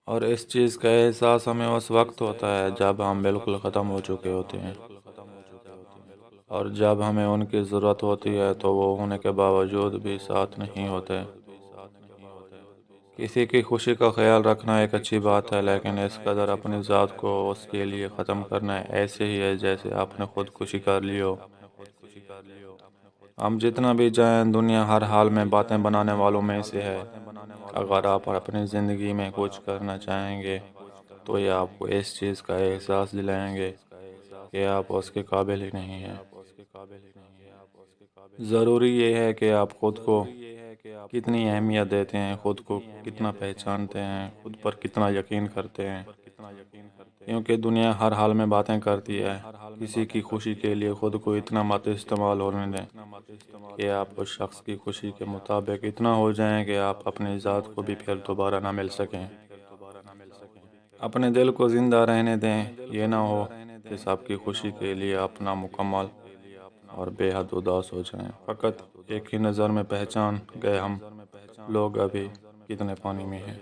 اور اس چیز کا احساس ہمیں اس وقت ہوتا ہے جب ہم بالکل ختم ہو چکے ہوتے ہیں، اور جب ہمیں ان کی ضرورت ہوتی ہے تو وہ ہونے کے باوجود بھی ساتھ نہیں ہوتے۔ کسی کی خوشی کا خیال رکھنا ایک اچھی بات ہے، لیکن اس قدر اپنی ذات کو اس کے لیے ختم کرنا ایسے ہی ہے جیسے آپ نے خود خوشی کر لی ہو۔ ہم جتنا بھی جائیں، دنیا ہر حال میں باتیں بنانے والوں میں سے ہے۔ اگر آپ اپنی زندگی میں کچھ کرنا چاہیں گے تو یہ آپ کو اس چیز کا احساس دلائیں گے کہ آپ اس کے قابل ہی نہیں ہیں۔ ضروری یہ ہے کہ آپ خود کو کتنی اہمیت دیتے ہیں، خود کو کتنا پہچانتے ہیں، خود پر کتنا یقین کرتے ہیں، کیونکہ دنیا ہر حال میں باتیں کرتی ہے۔ کسی کی خوشی کے لیے خود کو اتنا مت استعمال ہونے دیں کہ آپ اس شخص کی خوشی کے مطابق اتنا ہو جائیں کہ آپ اپنی ذات کو بھی پھر دوبارہ نہ مل سکیں۔ اپنے دل کو زندہ رہنے دیں، یہ نہ ہو کہ سب کی خوشی کے لیے اپنا مکمل اور بے حد اداس ہو جائیں۔ فقط ایک ہی نظر میں پہچان گئے ہم لوگ ابھی کتنے پانی میں ہیں۔